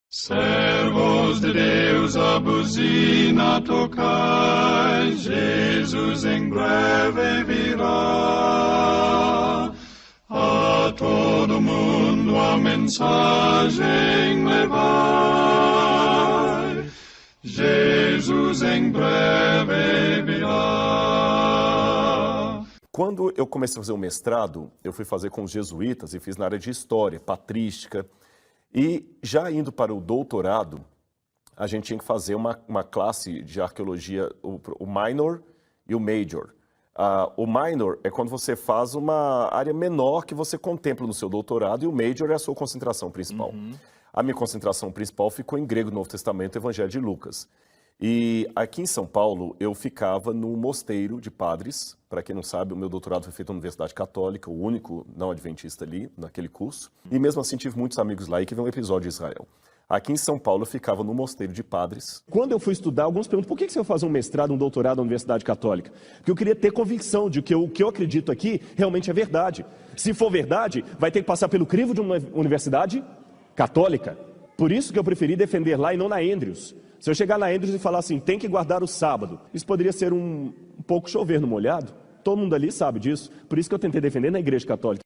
Servos de Deus, a buzina tocai, Jesus em breve virá. A todo mundo a mensagem levai, Jesus em breve virá. Quando eu comecei a fazer o mestrado, eu fui fazer com os jesuítas e fiz na área de história, patrística. E já indo para o doutorado, a gente tinha que fazer uma classe de arqueologia, o minor e o major. O minor é quando você faz uma área menor que você contempla no seu doutorado, e o major é a sua concentração principal. A minha concentração principal ficou em grego, Novo Testamento, Evangelho de Lucas. E aqui em São Paulo, eu ficava num mosteiro de padres. Para quem não sabe, o meu doutorado foi feito na Universidade Católica, o único não adventista ali, naquele curso. E mesmo assim, tive muitos amigos lá e que veio um episódio de Israel. Aqui em São Paulo, eu ficava no mosteiro de padres. Quando eu fui estudar, alguns perguntam, por que você vai fazer um mestrado, um doutorado na Universidade Católica? Porque eu queria ter convicção de que o que eu acredito aqui realmente é verdade. Se for verdade, vai ter que passar pelo crivo de uma universidade católica. Por isso que eu preferi defender lá e não na Andrews. Se eu chegar na Andrews e falar assim, tem que guardar o sábado, isso poderia ser um pouco chover no molhado. Todo mundo ali sabe disso. Por isso que eu tentei defender na Igreja Católica.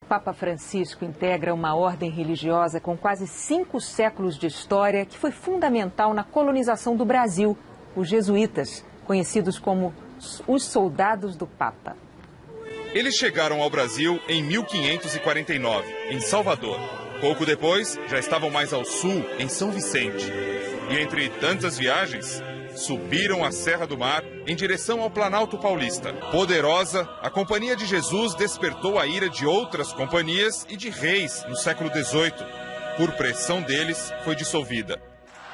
Papa Francisco integra uma ordem religiosa com quase 5 séculos de história que foi fundamental na colonização do Brasil, os jesuítas, conhecidos como os soldados do Papa. Eles chegaram ao Brasil em 1549, em Salvador. Pouco depois, já estavam mais ao sul, em São Vicente. E entre tantas viagens, subiram a Serra do Mar em direção ao Planalto Paulista. Poderosa, a Companhia de Jesus despertou a ira de outras companhias e de reis no século XVIII. Por pressão deles, foi dissolvida.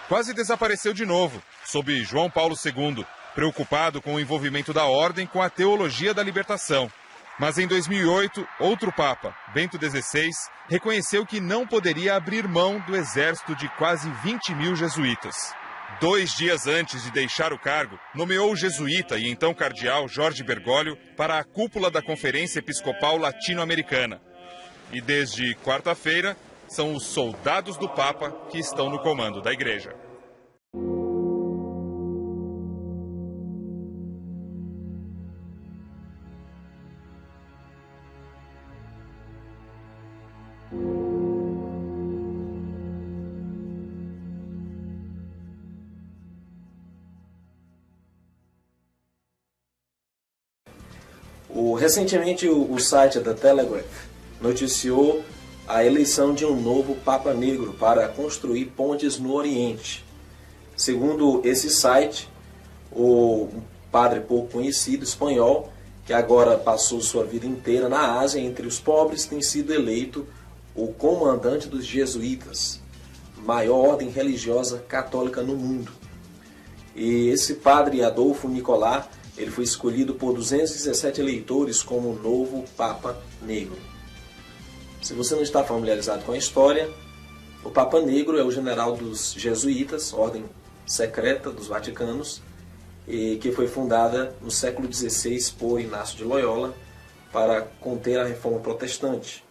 Quase desapareceu de novo, sob João Paulo II, preocupado com o envolvimento da ordem com a teologia da libertação. Mas em 2008, outro Papa, Bento XVI, reconheceu que não poderia abrir mão do exército de quase 20 mil jesuítas. 2 dias antes de deixar o cargo, nomeou o jesuíta e então cardeal Jorge Bergoglio para a cúpula da Conferência Episcopal Latino-Americana. E desde quarta-feira, são os soldados do Papa que estão no comando da Igreja. Recentemente, o site da Telegraph noticiou a eleição de um novo Papa Negro para construir pontes no Oriente. Segundo esse site, o padre pouco conhecido, espanhol, que agora passou sua vida inteira na Ásia, entre os pobres, tem sido eleito o comandante dos jesuítas, maior ordem religiosa católica no mundo. E esse padre Adolfo Nicolás, ele foi escolhido por 217 eleitores como o novo Papa Negro. Se você não está familiarizado com a história, o Papa Negro é o general dos jesuítas, ordem secreta dos Vaticanos, e que foi fundada no século XVI por Inácio de Loyola para conter a reforma protestante.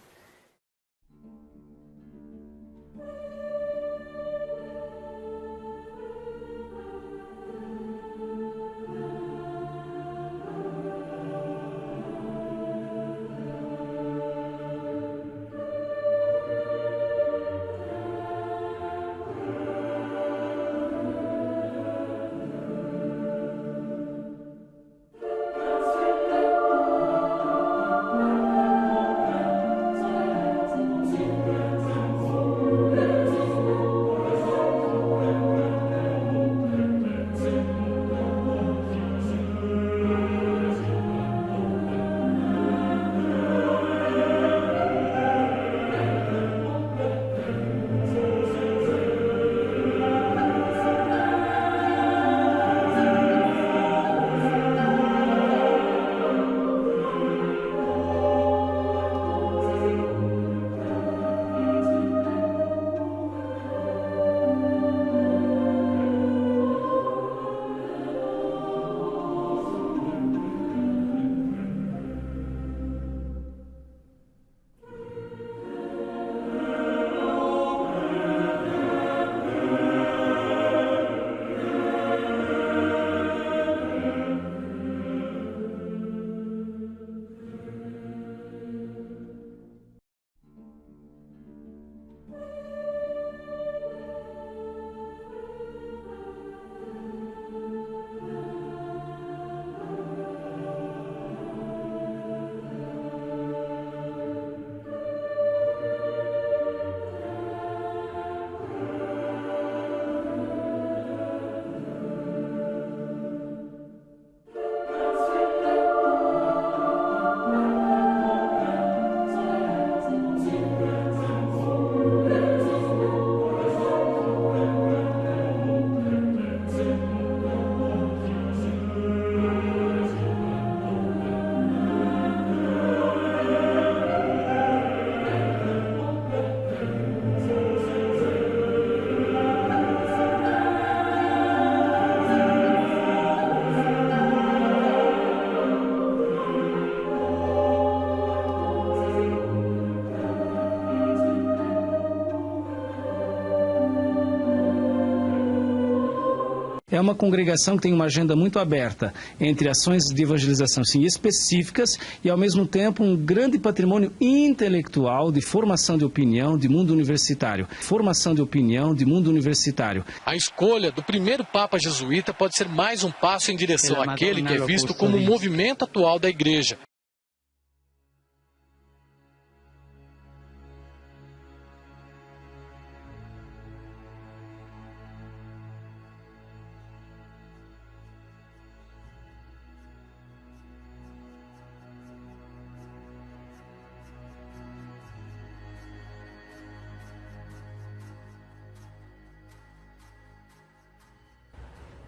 uma congregação que tem uma agenda muito aberta entre ações de evangelização sim, específicas e, ao mesmo tempo, um grande patrimônio intelectual de formação de opinião de mundo universitário. Formação de opinião de mundo universitário. A escolha do primeiro Papa jesuíta pode ser mais um passo em direção àquele que é visto como o movimento atual da Igreja.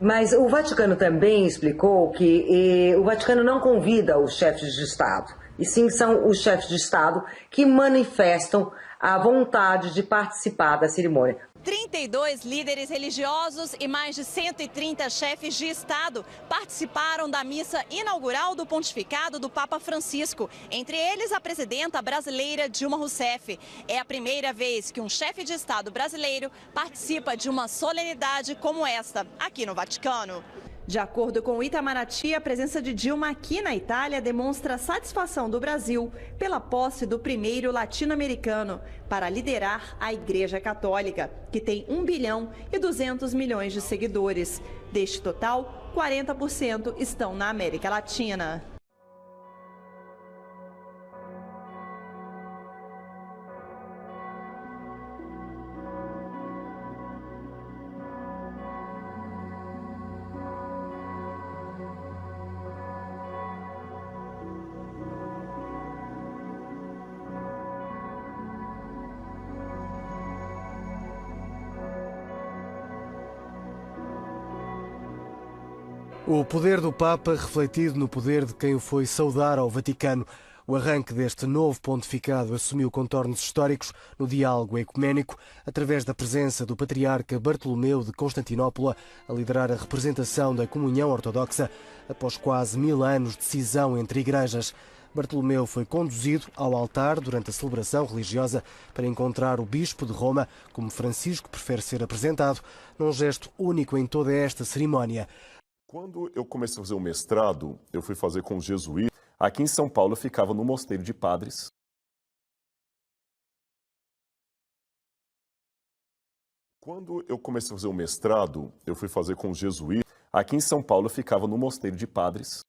Mas o Vaticano também explicou que o Vaticano não convida os chefes de Estado, e sim são os chefes de Estado que manifestam a vontade de participar da cerimônia. 32 líderes religiosos e mais de 130 chefes de Estado participaram da missa inaugural do pontificado do Papa Francisco, entre eles a presidenta brasileira Dilma Rousseff. É a primeira vez que um chefe de Estado brasileiro participa de uma solenidade como esta, aqui no Vaticano. De acordo com o Itamaraty, a presença de Dilma aqui na Itália demonstra a satisfação do Brasil pela posse do primeiro latino-americano para liderar a Igreja Católica, que tem 1 bilhão e 200 milhões de seguidores. Deste total, 40% estão na América Latina. O poder do Papa refletido no poder de quem o foi saudar ao Vaticano. O arranque deste novo pontificado assumiu contornos históricos no diálogo ecuménico, através da presença do patriarca Bartolomeu de Constantinopla a liderar a representação da comunhão ortodoxa após quase 1000 anos de cisão entre igrejas. Bartolomeu foi conduzido ao altar durante a celebração religiosa para encontrar o bispo de Roma, como Francisco prefere ser apresentado, num gesto único em toda esta cerimónia. Quando eu comecei a fazer o mestrado, eu fui fazer com os jesuítas. Aqui em São Paulo eu ficava no mosteiro de padres. Quando eu comecei a fazer o mestrado, eu fui fazer com os jesuítas. Aqui em São Paulo eu ficava no mosteiro de padres.